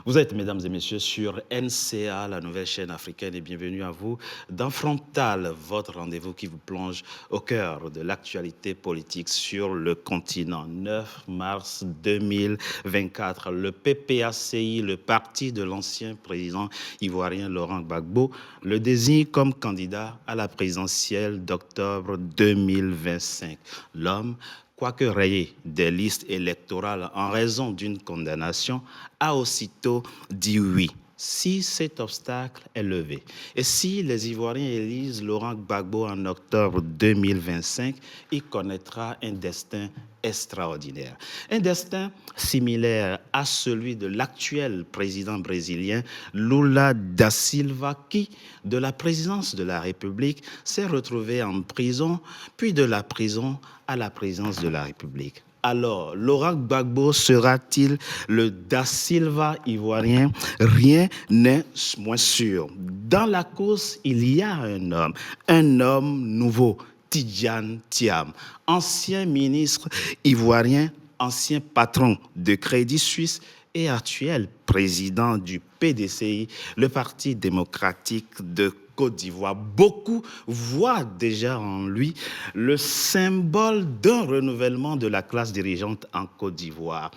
Vous êtes, mesdames et messieurs, sur NCA, la nouvelle chaîne africaine, et bienvenue à vous dans Frontal, votre rendez-vous qui vous plonge au cœur de l'actualité politique sur le continent. 9 mars 2024, le PPACI, le parti de l'ancien président ivoirien Laurent Gbagbo, le désigne comme candidat à la présidentielle d'octobre 2025. L'homme, quoique rayé des listes électorales en raison d'une condamnation, a aussitôt dit oui. Si cet obstacle est levé et si les Ivoiriens élisent Laurent Gbagbo en octobre 2025, il connaîtra un destin extraordinaire. Un destin similaire à celui de l'actuel président brésilien Lula da Silva qui, de la présidence de la République, s'est retrouvé en prison, puis de la prison à la présidence de la République. Alors, Laurent Gbagbo sera-t-il le Da Silva ivoirien? Rien n'est moins sûr. Dans la course, il y a un homme nouveau, Tidjane Thiam, ancien ministre ivoirien, ancien patron de Crédit Suisse et actuel président du PDCI, le Parti démocratique de Côte d'Ivoire. Beaucoup voient déjà en lui le symbole d'un renouvellement de la classe dirigeante en Côte d'Ivoire.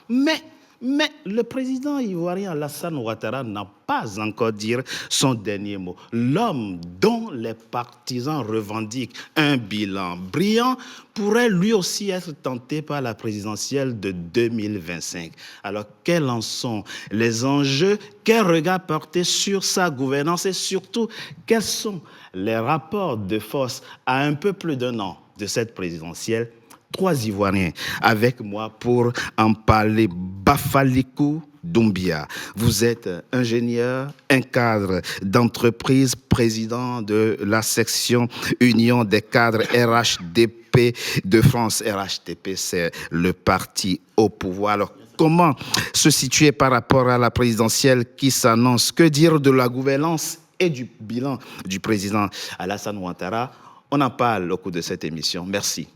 Mais le président ivoirien Alassane Ouattara n'a pas encore dit son dernier mot. L'homme dont les partisans revendiquent un bilan brillant pourrait lui aussi être tenté par la présidentielle de 2025. Alors, quels en sont les enjeux? Quel regard porter sur sa gouvernance et surtout, quels sont les rapports de force à un peu plus d'un an de cette présidentielle? 3 Ivoiriens avec moi pour en parler. Bafalikou Doumbia, vous êtes ingénieur, un cadre d'entreprise, président de la section Union des cadres RHDP de France. RHDP, c'est le parti au pouvoir. Alors, comment se situer par rapport à la présidentielle qui s'annonce? Que dire de la gouvernance et du bilan du président Alassane Ouattara? On en parle au cours de cette émission. Merci.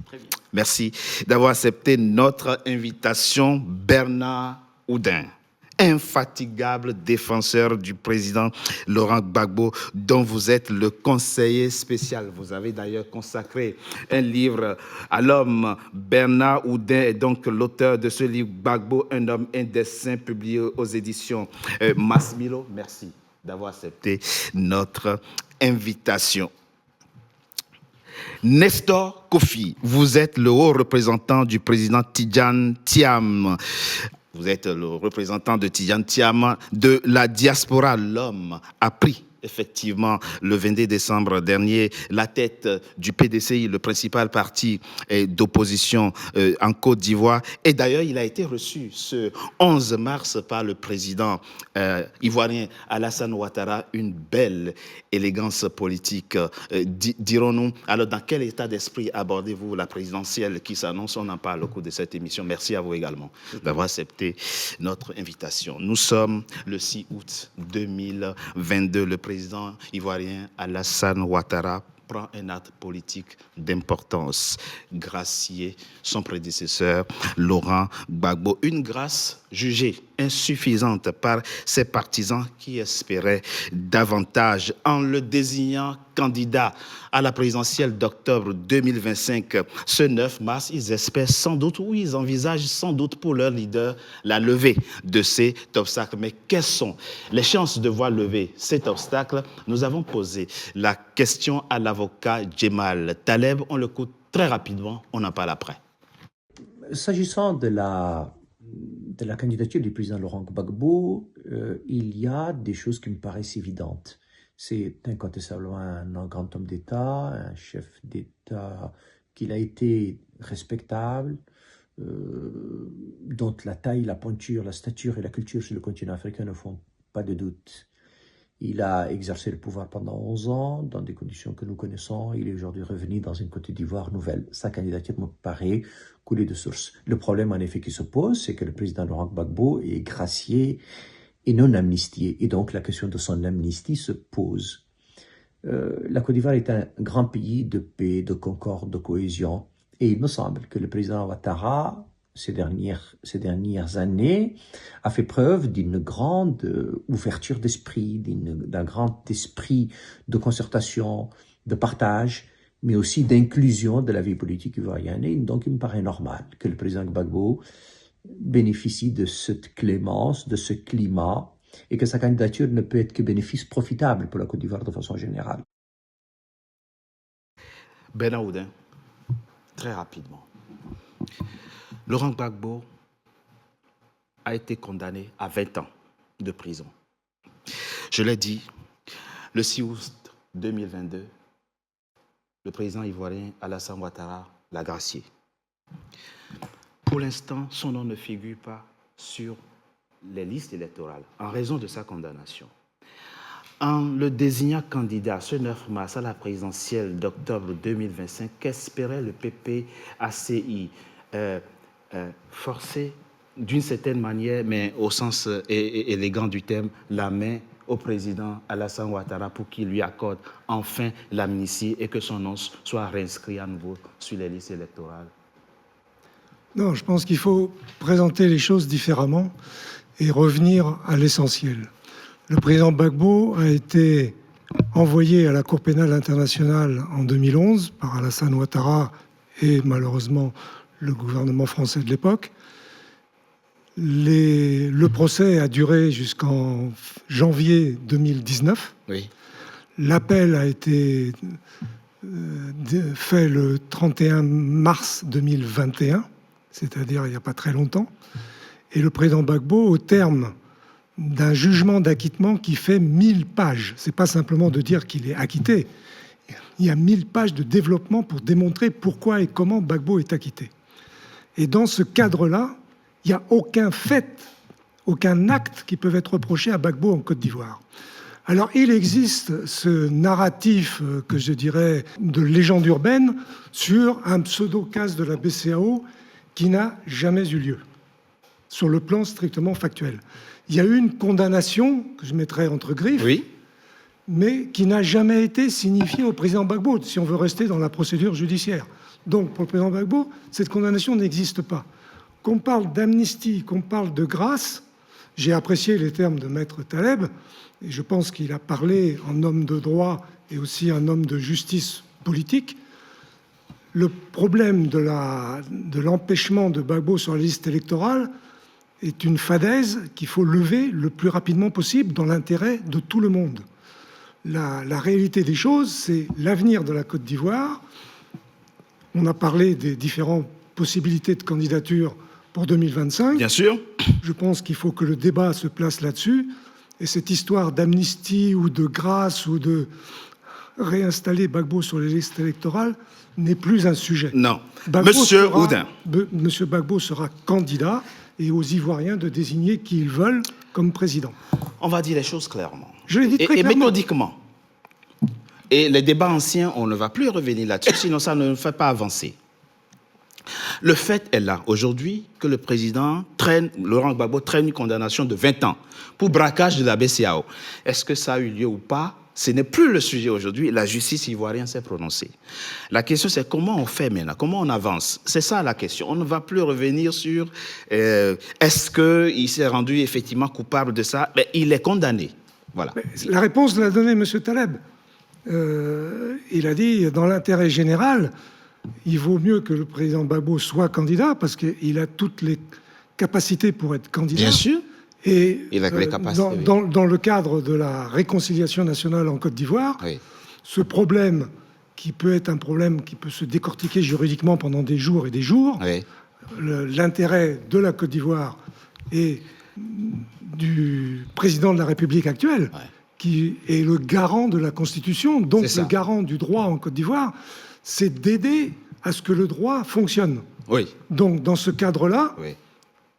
Merci d'avoir accepté notre invitation. Bernard Oudin, infatigable défenseur du président Laurent Gbagbo, dont vous êtes le conseiller spécial. Vous avez d'ailleurs consacré un livre à l'homme. Bernard Oudin est donc l'auteur de ce livre, Gbagbo, un homme, un destin, publié aux éditions Masmilo. Merci d'avoir accepté notre invitation. Nestor Kofi, vous êtes le haut représentant du président Tidjane Thiam. Vous êtes le représentant de Tidjane Thiam de la diaspora. L'homme a pris effectivement le 22 décembre dernier la tête du PDCI, le principal parti d'opposition en Côte d'Ivoire. Et d'ailleurs, il a été reçu ce 11 mars par le président ivoirien Alassane Ouattara. Une belle élégance politique, dirons-nous. Alors, dans quel état d'esprit abordez-vous la présidentielle qui s'annonce? On en parle au cours de cette émission. Merci à vous également d'avoir accepté notre invitation. Nous sommes le 6 août 2022. Le président ivoirien Alassane Ouattara prend un acte politique d'importance, gracier son prédécesseur Laurent Gbagbo. Une grâce jugée insuffisante par ses partisans qui espéraient davantage. En le désignant candidat à la présidentielle d'octobre 2025, ce 9 mars, ils espèrent sans doute, ou ils envisagent sans doute pour leur leader, la levée de cet obstacle. Mais quelles sont les chances de voir lever cet obstacle? Nous avons posé la question à l'avocat Djemal Taleb. On le coûte très rapidement, on en parle après. S'agissant de la candidature du président Laurent Gbagbo, il y a des choses qui me paraissent évidentes. C'est incontestablement un grand homme d'État, un chef d'État qu'il a été respectable, dont la taille, la pointure, la stature et la culture sur le continent africain ne font pas de doute. Il a exercé le pouvoir pendant 11 ans, dans des conditions que nous connaissons. Il est aujourd'hui revenu dans une Côte d'Ivoire nouvelle. Sa candidature me paraît couler de source. Le problème, en effet, qui se pose, c'est que le président Laurent Gbagbo est gracié et non amnistié. Et donc, la question de son amnistie se pose. La Côte d'Ivoire est un grand pays de paix, de concorde, de cohésion. Et il me semble que le président Ouattara ces dernières années, a fait preuve d'une grande ouverture d'esprit, d'un grand esprit de concertation, de partage, mais aussi d'inclusion de la vie politique ivoirienne. Et donc, il me paraît normal que le président Gbagbo bénéficie de cette clémence, de ce climat, et que sa candidature ne peut être que bénéfice profitable pour la Côte d'Ivoire de façon générale. Bernard Oudin, très rapidement. Laurent Gbagbo a été condamné à 20 ans de prison. Je l'ai dit, le 6 août 2022, le président ivoirien Alassane Ouattara l'a gracié. Pour l'instant, son nom ne figure pas sur les listes électorales en raison de sa condamnation. En le désignant candidat ce 9 mars à la présidentielle d'octobre 2025, qu'espérait le PPACI forcer d'une certaine manière, mais au sens élégant du terme, la main au président Alassane Ouattara pour qu'il lui accorde enfin l'amnistie et que son nom soit réinscrit à nouveau sur les listes électorales? Non, je pense qu'il faut présenter les choses différemment et revenir à l'essentiel. Le président Gbagbo a été envoyé à la Cour pénale internationale en 2011 par Alassane Ouattara et malheureusement le gouvernement français de l'époque. Le procès a duré jusqu'en janvier 2019. Oui. L'appel a été fait le 31 mars 2021, c'est-à-dire il n'y a pas très longtemps. Et le président Gbagbo, au terme d'un jugement d'acquittement qui fait 1000 pages, c'est pas simplement de dire qu'il est acquitté, il y a 1000 pages de développement pour démontrer pourquoi et comment Gbagbo est acquitté. Et dans ce cadre-là, il n'y a aucun fait, aucun acte qui peut être reproché à Gbagbo en Côte d'Ivoire. Alors, il existe ce narratif, que je dirais, de légende urbaine sur un pseudo-cas de la BCEAO qui n'a jamais eu lieu, sur le plan strictement factuel. Il y a eu une condamnation, que je mettrais entre griffes, Oui. mais qui n'a jamais été signifiée au président Gbagbo, si on veut rester dans la procédure judiciaire. Donc, pour le président Gbagbo, cette condamnation n'existe pas. Qu'on parle d'amnistie, qu'on parle de grâce, j'ai apprécié les termes de Maître Taleb, et je pense qu'il a parlé en homme de droit et aussi en homme de justice politique. Le problème de l'empêchement de Gbagbo sur la liste électorale est une fadaise qu'il faut lever le plus rapidement possible dans l'intérêt de tout le monde. La réalité des choses, c'est l'avenir de la Côte d'Ivoire. On a parlé des différentes possibilités de candidature pour 2025. Bien sûr. Je pense qu'il faut que le débat se place là-dessus. Et cette histoire d'amnistie ou de grâce ou de réinstaller Gbagbo sur les listes électorales n'est plus un sujet. Non. Monsieur Oudin. Monsieur Gbagbo sera candidat et aux Ivoiriens de désigner qui ils veulent comme président. On va dire les choses clairement. Je l'ai dit très clairement. Et méthodiquement. Et les débats anciens, on ne va plus revenir là-dessus, sinon ça ne nous fait pas avancer. Le fait est là, aujourd'hui, que le président Laurent Gbagbo traîne une condamnation de 20 ans pour braquage de la BCEAO. Est-ce que ça a eu lieu ou pas? Ce n'est plus le sujet aujourd'hui. La justice ivoirienne s'est prononcée. La question, c'est comment on fait maintenant? Comment on avance? C'est ça la question. On ne va plus revenir sur est-ce qu'il s'est rendu effectivement coupable de ça? Mais il est condamné. Voilà. La réponse l'a donnée M. Taleb. Il a dit, dans l'intérêt général, il vaut mieux que le président Gbagbo soit candidat parce qu'il a toutes les capacités pour être candidat. Bien sûr. Et il a les capacités, dans le cadre de la réconciliation nationale en Côte d'Ivoire, oui, ce problème qui peut être un problème qui peut se décortiquer juridiquement pendant des jours et des jours, oui, l'intérêt de la Côte d'Ivoire et du président de la République actuelle, oui, qui est le garant de la Constitution, donc le garant du droit en Côte d'Ivoire, c'est d'aider à ce que le droit fonctionne. Oui. Donc, dans ce cadre-là, oui,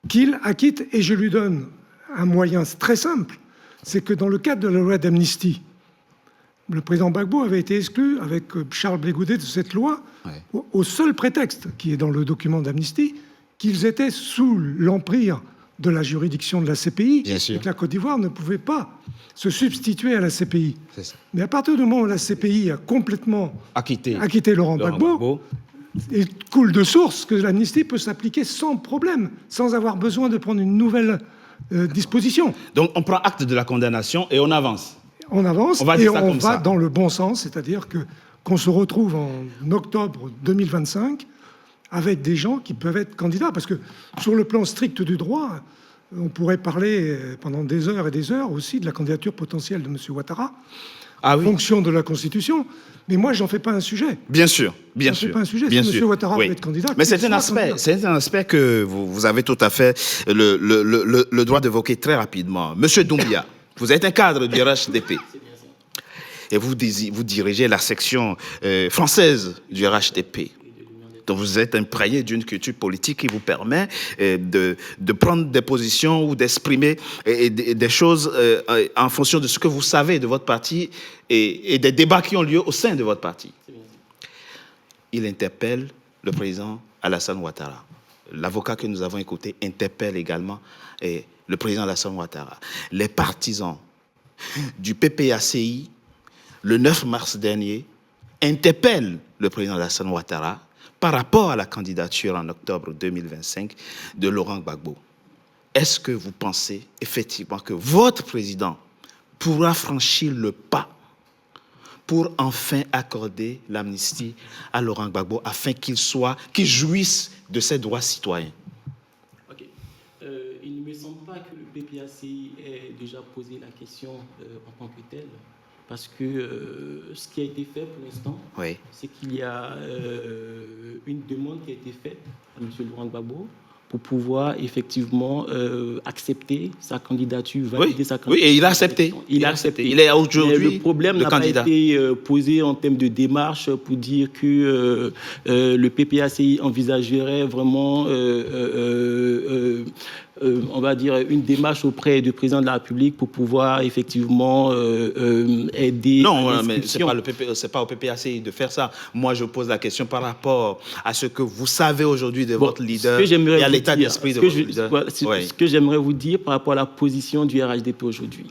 qu'il acquitte, et je lui donne un moyen très simple, c'est que dans le cadre de la loi d'amnistie, le président Gbagbo avait été exclu avec Charles Blé Goudet de cette loi, oui, au seul prétexte, qui est dans le document d'amnistie, qu'ils étaient sous l'empire de la juridiction de la CPI, et que la Côte d'Ivoire ne pouvait pas se substituer à la CPI. Mais à partir du moment où la CPI a complètement acquitté Laurent Gbagbo, il coule de source que l'amnistie peut s'appliquer sans problème, sans avoir besoin de prendre une nouvelle disposition. Donc on prend acte de la condamnation et on avance. On avance et on va dans le bon sens, c'est-à-dire qu'on se retrouve en octobre 2025 avec des gens qui peuvent être candidats. Parce que sur le plan strict du droit, on pourrait parler pendant des heures et des heures aussi de la candidature potentielle de M. Ouattara, en fonction de la Constitution. Mais moi, j'en fais pas un sujet. Bien sûr, bien sûr. Fais pas un sujet. Bien si sûr. M. Ouattara peut être candidat. Mais c'est un aspect que vous avez tout à fait le droit d'évoquer très rapidement. Monsieur Doumbia, vous êtes un cadre du RHDP. Et vous dirigez la section française du RHDP. Donc vous êtes imprégné d'une culture politique qui vous permet de prendre des positions ou d'exprimer des choses en fonction de ce que vous savez de votre parti et des débats qui ont lieu au sein de votre parti. Il interpelle le président Alassane Ouattara. L'avocat que nous avons écouté interpelle également le président Alassane Ouattara. Les partisans du PPACI, le 9 mars dernier, interpellent le président Alassane Ouattara par rapport à la candidature en octobre 2025 de Laurent Gbagbo. Est-ce que vous pensez effectivement que votre président pourra franchir le pas pour enfin accorder l'amnistie à Laurent Gbagbo afin qu'il jouisse de ses droits citoyens? Okay. Il ne me semble pas que le PPACI ait déjà posé la question en tant que telle. Parce que ce qui a été fait pour l'instant, c'est qu'il y a une demande qui a été faite à M. Laurent Gbagbo pour pouvoir effectivement accepter sa candidature, valider sa candidature. Oui, et il a accepté. Il a accepté. Il est aujourd'hui le problème n'a pas été posé en termes de démarche pour dire que le PPACI envisagerait vraiment on va dire, une démarche auprès du président de la République pour pouvoir effectivement aider. Non, mais c'est pas au PPACI de faire ça. Moi, je pose la question par rapport à ce que vous savez aujourd'hui de votre leader et à l'état d'esprit de votre leader. Ce que j'aimerais vous dire par rapport à la position du RHDP aujourd'hui,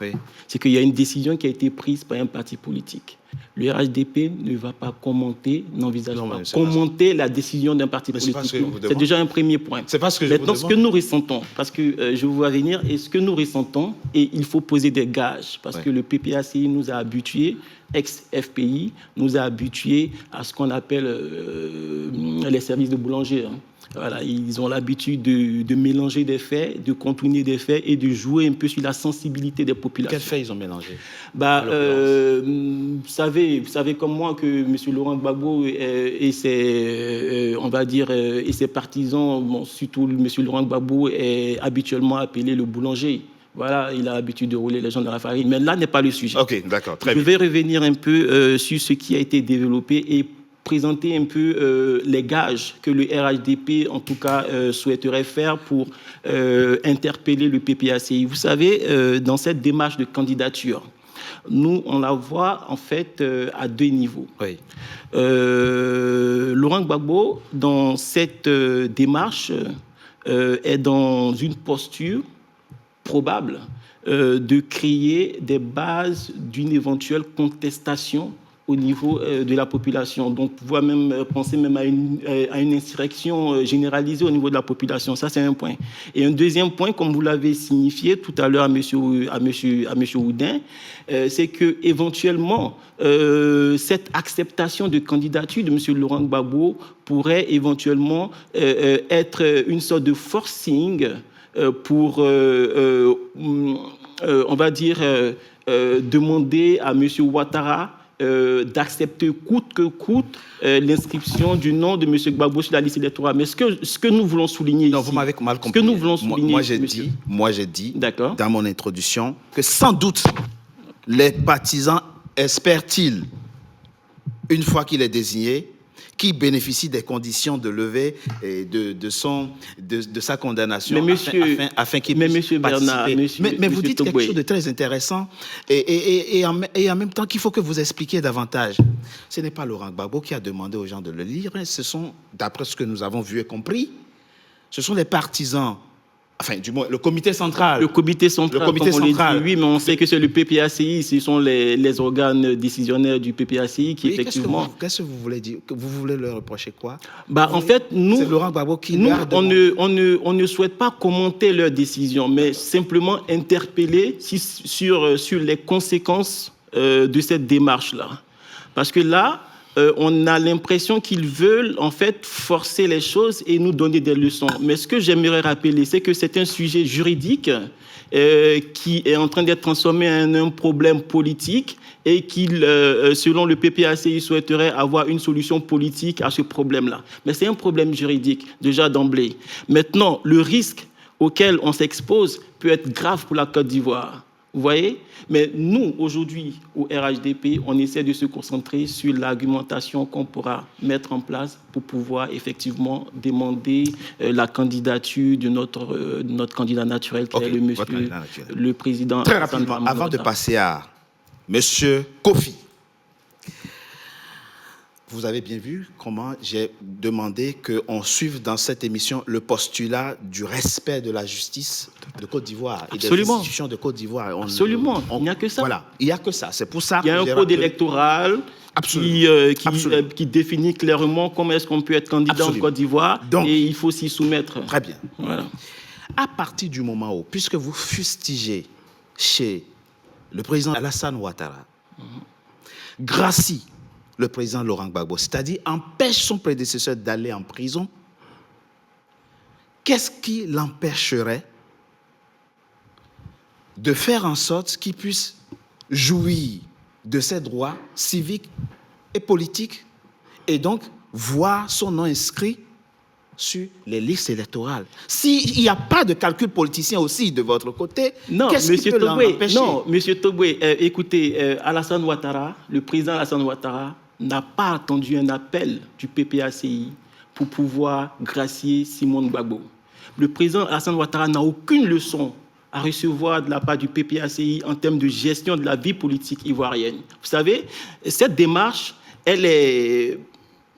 c'est qu'il y a une décision qui a été prise par un parti politique. Le RHDP ne va pas commenter, n'envisage pas commenter la décision d'un parti politique. C'est déjà un premier point. C'est pas ce que je Maintenant, ce que nous ressentons, parce que je vous vois venir, et ce que nous ressentons, et il faut poser des gages, parce que le PPACI nous a habitués, ex-FPI, nous a habitués à ce qu'on appelle les services de boulanger. Voilà, ils ont l'habitude de mélanger des faits, de contourner des faits et de jouer un peu sur la sensibilité des populations. Quels faits ils ont mélangé? Vous savez comme moi que M. Laurent Gbagbo et ses partisans, surtout M. Laurent Gbagbo, est habituellement appelé le boulanger. Voilà, il a l'habitude de rouler les gens dans la farine. Mais là n'est pas le sujet. Ok, d'accord, très bien. Je vais revenir un peu sur ce qui a été développé et présenter un peu les gages que le RHDP, en tout cas, souhaiterait faire pour interpeller le PPACI. Vous savez, dans cette démarche de candidature, nous, on la voit en fait à deux niveaux. Laurent Gbagbo, dans cette démarche, est dans une posture probable de créer des bases d'une éventuelle contestation au niveau de la population. Donc, pouvoir même penser même à une insurrection généralisée au niveau de la population. Ça, c'est un point. Et un deuxième point, comme vous l'avez signifié tout à l'heure à monsieur Oudin, c'est que éventuellement cette acceptation de candidature de monsieur Laurent Gbagbo pourrait éventuellement être une sorte de forcing pour, on va dire, demander à monsieur Ouattara d'accepter coûte que coûte l'inscription du nom de M. Gbagbo sur la liste électorale. Mais ce que nous voulons souligner non, ici... vous m'avez mal compris. Ce que nous voulons souligner moi, j'ai dit dans mon introduction que sans doute, les partisans espèrent-ils, une fois qu'il est désigné, qu'il bénéficie des conditions de levée de sa condamnation afin qu'il puisse participer. Mais vous dites quelque chose de très intéressant et en même temps qu'il faut que vous expliquiez davantage. Ce n'est pas Laurent Gbagbo qui a demandé aux gens de le lire, ce sont, d'après ce que nous avons vu et compris, ce sont les partisans Enfin, du moins, le comité central. Le comité central, comme on central. Dit, oui, mais on sait que c'est le PPACI, ce sont les organes décisionnaires du PPACI qui, effectivement... Qu'est-ce que vous voulez dire? Vous voulez leur reprocher quoi? En fait, nous... C'est Laurent Gbagbo qui... Nous, on ne souhaite pas commenter leurs décisions, mais simplement interpeller sur les conséquences de cette démarche-là. Parce que là... on a l'impression qu'ils veulent en fait forcer les choses et nous donner des leçons. Mais ce que j'aimerais rappeler, c'est que c'est un sujet juridique qui est en train d'être transformé en un problème politique et qu'il, selon le PPACI, souhaiterait avoir une solution politique à ce problème-là. Mais c'est un problème juridique, déjà d'emblée. Maintenant, le risque auquel on s'expose peut être grave pour la Côte d'Ivoire. Vous voyez? Mais nous, aujourd'hui, au RHDP, on essaie de se concentrer sur l'argumentation qu'on pourra mettre en place pour pouvoir effectivement demander la candidature de notre candidat naturel, qui est le président. Très rapidement, avant de passer à Monsieur Kofi, vous avez bien vu comment j'ai demandé qu'on suive dans cette émission le postulat du respect de la justice de Côte d'Ivoire et des institutions de Côte d'Ivoire. Absolument, il n'y a que ça. Voilà, il n'y a que ça. C'est pour ça qu'il y a un code électoral qui définit clairement comment est-ce qu'on peut être candidat en Côte d'Ivoire. Donc, et il faut s'y soumettre. Très bien. Voilà. À partir du moment où, puisque vous fustigez chez le président Alassane Ouattara, gracie le président Laurent Gbagbo, c'est-à-dire empêche son prédécesseur d'aller en prison, qu'est-ce qui l'empêcherait de faire en sorte qu'il puisse jouir de ses droits civiques et politiques et donc voir son nom inscrit sur les listes électorales? S'il n'y a pas de calcul politicien aussi de votre côté, qu'est-ce qui peut l'empêcher? Non, M. Togbe, écoutez, Alassane Ouattara, le président Alassane Ouattara, n'a pas attendu un appel du PPACI pour pouvoir gracier Simone Gbagbo. Le président Alassane Ouattara n'a aucune leçon à recevoir de la part du PPACI en termes de gestion de la vie politique ivoirienne. Vous savez, cette démarche, elle est...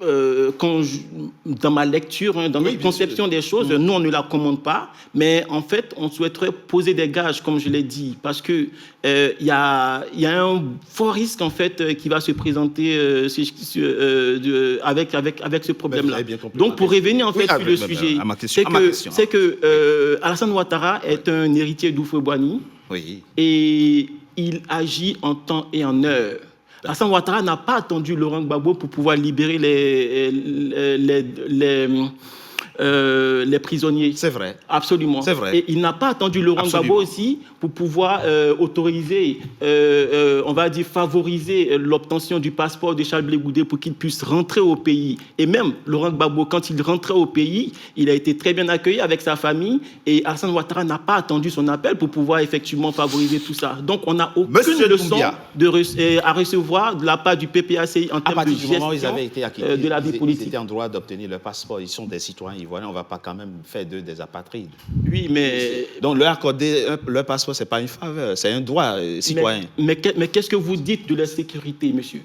dans ma lecture, dans notre conception des choses, nous, on ne la commande pas, mais en fait, on souhaiterait poser des gages, comme je l'ai dit, parce que y a un fort risque, en fait, qui va se présenter avec ce problème-là. Donc, pour revenir, en fait, sur le sujet, c'est que Alassane Ouattara est un héritier d'Houphouët-Boigny et il agit en temps et en heure. Alassane Ouattara n'a pas attendu Laurent Gbagbo pour pouvoir libérer les prisonniers. C'est vrai. Absolument. C'est vrai. Et il n'a pas attendu Laurent Gbagbo aussi pour pouvoir autoriser, on va dire favoriser l'obtention du passeport de Charles Blé Goudé pour qu'il puisse rentrer au pays. Et même Laurent Gbagbo, quand il rentrait au pays, il a été très bien accueilli avec sa famille et Alassane Ouattara n'a pas attendu son appel pour pouvoir effectivement favoriser tout ça. Donc on n'a aucune leçon à recevoir de la part du PPACI en termes de gestion de la vie politique. Ils étaient en droit d'obtenir leur passeport. Ils sont des citoyens ivoiriens. On ne va pas quand même faire d'eux des apatrides. Oui, mais... Donc leur accorder leur passeport, ce n'est pas une faveur, c'est un droit citoyen. Mais qu'est-ce que vous dites de la sécurité, monsieur?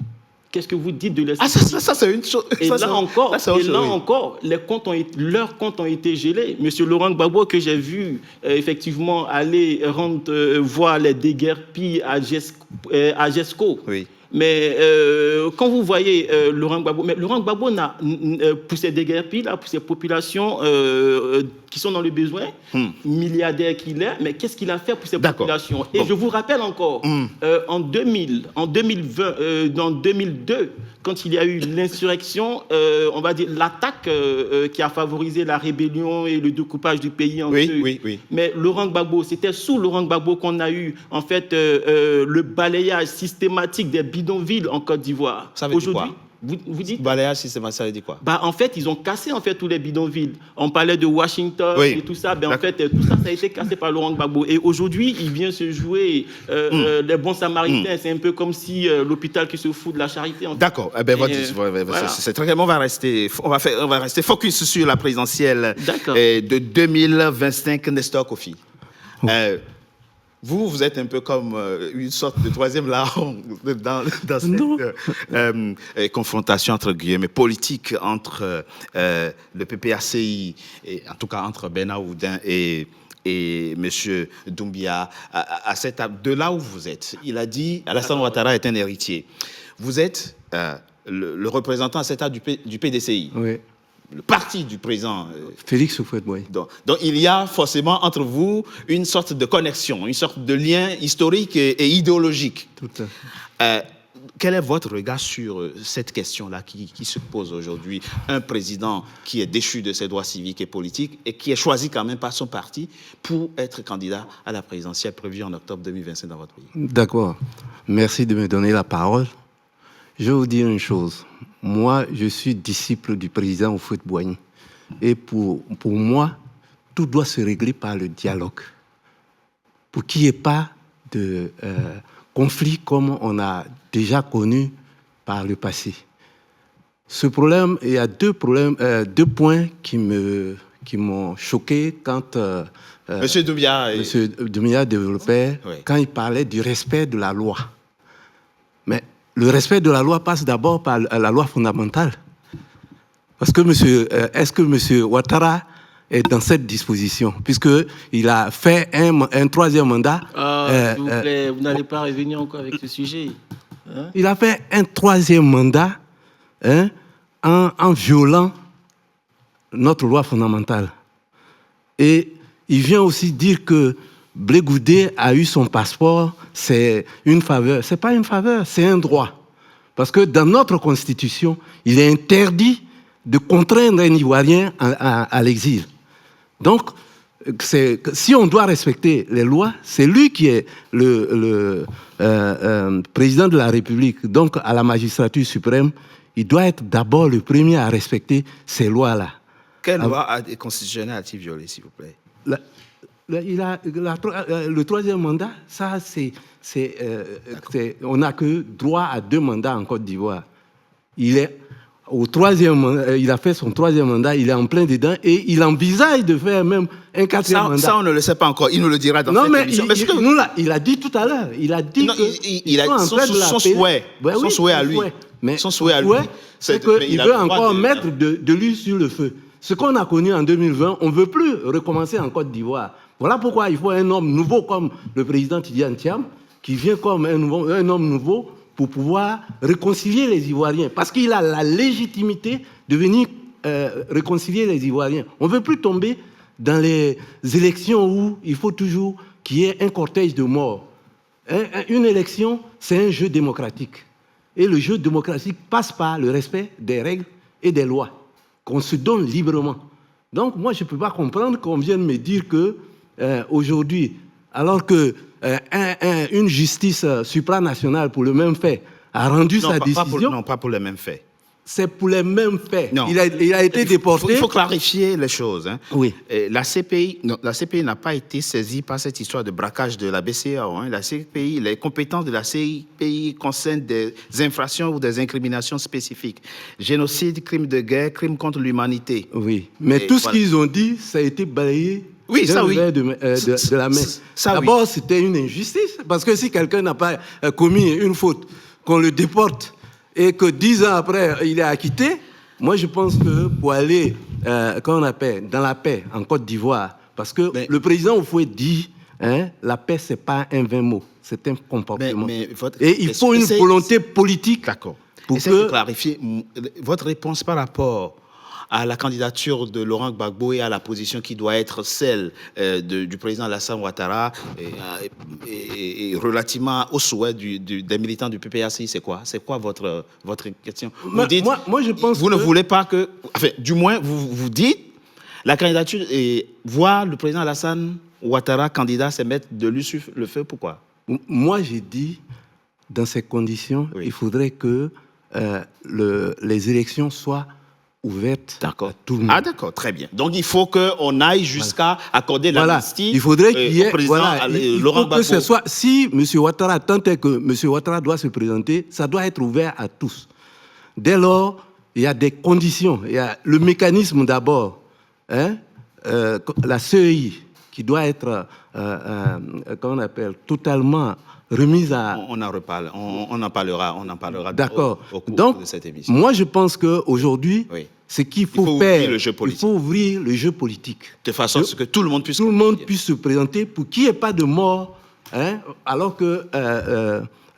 Qu'est-ce que vous dites de la sécurité? Ça c'est une chose. Et là encore, leurs comptes ont été gelés. Monsieur Laurent Gbagbo, que j'ai vu effectivement aller voir les déguerpis à GESCO. Oui. Mais quand vous voyez Laurent Gbagbo, pour ces déguerpis-là, pour ces populations qui sont dans le besoin, milliardaire qu'il est, mais qu'est-ce qu'il a fait pour ces populations? Et je vous rappelle encore, en 2020, dans 2002, quand il y a eu l'insurrection, on va dire l'attaque qui a favorisé la rébellion et le découpage du pays en deux. Oui. Mais Laurent Gbagbo, c'était sous Laurent Gbagbo qu'on a eu en fait le balayage systématique des bidonvilles en Côte d'Ivoire. Ça veut dire quoi? Vous dites balayage systématique, ça veut dire quoi? En fait, ils ont cassé en fait tous les bidonvilles. On parlait de Washington et tout ça. En fait, tout ça a été cassé par Laurent Gbagbo. Et aujourd'hui, il vient se jouer les bons samaritains. C'est un peu comme si l'hôpital qui se fout de la charité. D'accord. Voilà. C'est très bien. On va rester focus sur la présidentielle de 2025. Nestor Kofi. Vous êtes un peu comme une sorte de troisième larron dans cette confrontation entre guillemets politique entre le PPACI, et en tout cas entre Bernard Oudin et et M. Doumbia, de là où vous êtes. Il a dit Alassane Ouattara est un héritier. Vous êtes le représentant à cette table du PDCI. Oui. Le parti du président. Félix Houphouët-Boigny. Donc, il y a forcément entre vous une sorte de connexion, une sorte de lien historique et idéologique. Tout à fait. Quel est votre regard sur cette question-là qui se pose aujourd'hui? Un président qui est déchu de ses droits civiques et politiques et qui est choisi quand même par son parti pour être candidat à la présidentielle prévue en octobre 2025 dans votre pays. D'accord. Merci de me donner la parole. Je vais vous dire une chose. Moi, je suis disciple du président Houphouët-Boigny. Et pour moi, tout doit se régler par le dialogue. Pour qu'il n'y ait pas de conflit comme on a déjà connu par le passé. Ce problème, il y a deux points qui m'ont choqué quand Monsieur Doumbia développait, oui, quand il parlait du respect de la loi. Mais le respect de la loi passe d'abord par la loi fondamentale. Parce que est-ce que M. Ouattara est dans cette disposition, puisqu'il a fait un troisième mandat. S'il vous plaît, vous n'allez pas revenir encore avec ce sujet. Hein? Il a fait un troisième mandat en violant notre loi fondamentale. Et il vient aussi dire que Blé Goudé a eu son passeport, c'est une faveur. Ce n'est pas une faveur, c'est un droit. Parce que dans notre Constitution, il est interdit de contraindre un Ivoirien à l'exil. Donc, si on doit respecter les lois, c'est lui qui est le président de la République. Donc, à la magistrature suprême, il doit être d'abord le premier à respecter ces lois-là. Quelle loi constitutionnelle a-t-il violé, s'il vous plaît? Le troisième mandat, ça, on n'a que droit à 2 mandats en Côte d'Ivoire. Il a fait son troisième mandat, il est en plein dedans et il envisage de faire même un 4e mandat. Ça, on ne le sait pas encore. Il nous le dira dans cette émission. Il a dit tout à l'heure. Il a dit son souhait. Son souhait à lui. Son souhait à lui. C'est qu'il veut encore mettre de l'huile sur le feu. Ce qu'on a connu en 2020, on ne veut plus recommencer en Côte d'Ivoire. Voilà pourquoi il faut un homme nouveau comme le président Tidiane Thiam, qui vient comme un homme nouveau pour pouvoir réconcilier les Ivoiriens. Parce qu'il a la légitimité de venir réconcilier les Ivoiriens. On ne veut plus tomber dans les élections où il faut toujours qu'il y ait un cortège de morts. Une élection, c'est un jeu démocratique. Et le jeu démocratique passe par le respect des règles et des lois qu'on se donne librement. Donc, moi, je ne peux pas comprendre qu'on vienne me dire que aujourd'hui, alors que une justice supranationale pour le même fait a rendu sa décision... Non, pas pour le même fait. C'est pour les mêmes faits. Non. Il a été déporté. Il faut clarifier les choses. Hein. Oui. La CPI n'a pas été saisie par cette histoire de braquage de la BCEAO. Hein. La CPI, les compétences de la CPI concernent des infractions ou des incriminations spécifiques. Génocide, crime de guerre, crime contre l'humanité. Oui. Mais tout ce qu'ils ont dit, ça a été balayé. Oui, ça oui. De la main. D'abord, c'était une injustice. Parce que si quelqu'un n'a pas commis une faute, qu'on le déporte, et que 10 ans après, il est acquitté, moi, je pense que pour aller, dans la paix en Côte d'Ivoire, parce que le président Houphouët dit, la paix, ce n'est pas un vain mot, c'est un comportement. Et il faut une volonté politique. D'accord. Essayez de clarifier votre réponse par rapport à la candidature de Laurent Gbagbo et à la position qui doit être celle du président Alassane Ouattara et relativement au souhait des militants du PPACI, c'est quoi? C'est quoi votre question? Vous dites, moi, je pense vous ne voulez pas que... Enfin, du moins, vous dites, la candidature et voir le président Alassane Ouattara candidat, c'est mettre de l'huile sur le feu, pourquoi? Moi, j'ai dit, dans ces conditions, il faudrait que les élections soient ouverte à tout le monde. Ah d'accord, très bien. Donc il faut qu'on aille jusqu'à accorder l'amnistie. Il faudrait qu'il y ait Laurent Gbagbo. Que ce soit, si M. Ouattara, tant est que M. Ouattara doit se présenter, ça doit être ouvert à tous. Dès lors, il y a des conditions. Il y a le mécanisme d'abord, la CEI, qui doit être, comment on appelle, totalement remise à... On en reparle, on en parlera D'accord. Au cours Donc, de cette émission. Moi, je pense qu'aujourd'hui, ce qu'il faut faire, il faut ouvrir le jeu politique. De façon à ce que tout le monde puisse se présenter pour qu'il n'y ait pas de mort, alors que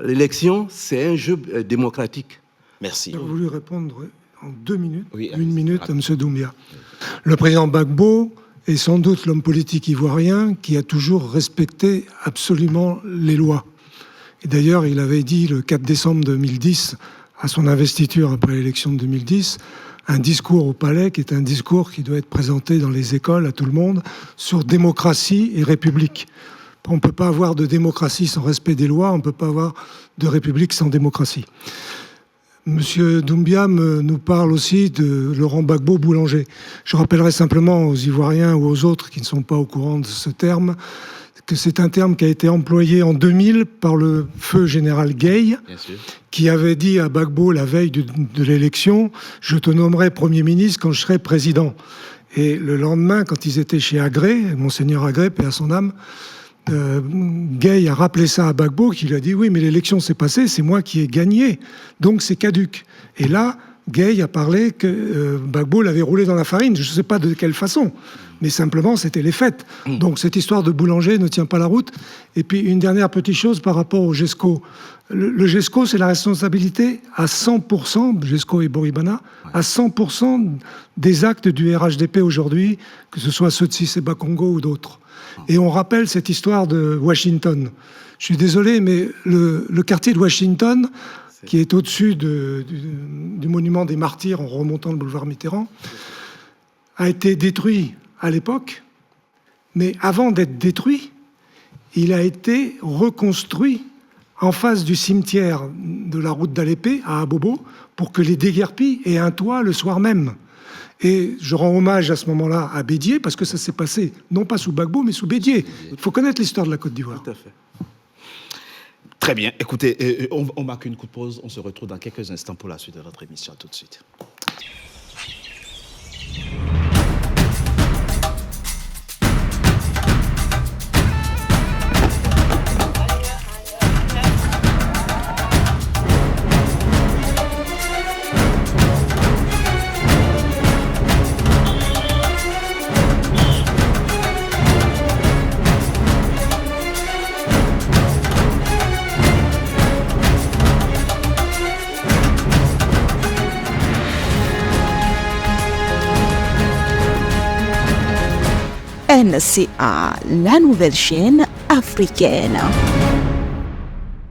l'élection, c'est un jeu démocratique. Merci. J'ai voulu répondre en 2 minutes, une minute à M. Doumbia. Le président Gbagbo est sans doute l'homme politique ivoirien qui a toujours respecté absolument les lois. Et d'ailleurs, il avait dit le 4 décembre 2010, à son investiture après l'élection de 2010, un discours au palais qui est un discours qui doit être présenté dans les écoles à tout le monde sur démocratie et république. On ne peut pas avoir de démocratie sans respect des lois, on ne peut pas avoir de république sans démocratie. Monsieur Doumbia nous parle aussi de Laurent Gbagbo Boulanger. Je rappellerai simplement aux Ivoiriens ou aux autres qui ne sont pas au courant de ce terme que c'est un terme qui a été employé en 2000 par le feu général Gueye, qui avait dit à Gbagbo la veille de l'élection « Je te nommerai Premier ministre quand je serai président ». Et le lendemain, quand ils étaient chez Agré, Monseigneur Agré, paix à son âme, Gueye a rappelé ça à Gbagbo, qui lui a dit « Oui, mais l'élection s'est passée, c'est moi qui ai gagné, donc c'est caduc ». Et là, Gueye a parlé que Gbagbo l'avait roulé dans la farine, je ne sais pas de quelle façon, mais simplement c'était les faits. Donc cette histoire de Boulanger ne tient pas la route. Et puis une dernière petite chose par rapport au GESCO. Le GESCO, c'est la responsabilité à 100%, GESCO et Boribana, à 100% des actes du RHDP aujourd'hui, que ce soit ceux de Siseba Congo ou d'autres. Et on rappelle cette histoire de Washington. Je suis désolé, mais le quartier de Washington, qui est au-dessus du monument des martyrs en remontant le boulevard Mitterrand, a été détruit à l'époque, mais avant d'être détruit, il a été reconstruit en face du cimetière de la route d'Alépé, à Abobo, pour que les déguerpis aient un toit le soir même. Et je rends hommage à ce moment-là à Bédié, parce que ça s'est passé, non pas sous Gbagbo, mais sous Bédié. Il faut connaître l'histoire de la Côte d'Ivoire. Tout à fait. Très bien. Écoutez, on marque une courte pause. On se retrouve dans quelques instants pour la suite de notre émission. À tout de suite. NCA, la nouvelle chaîne africaine.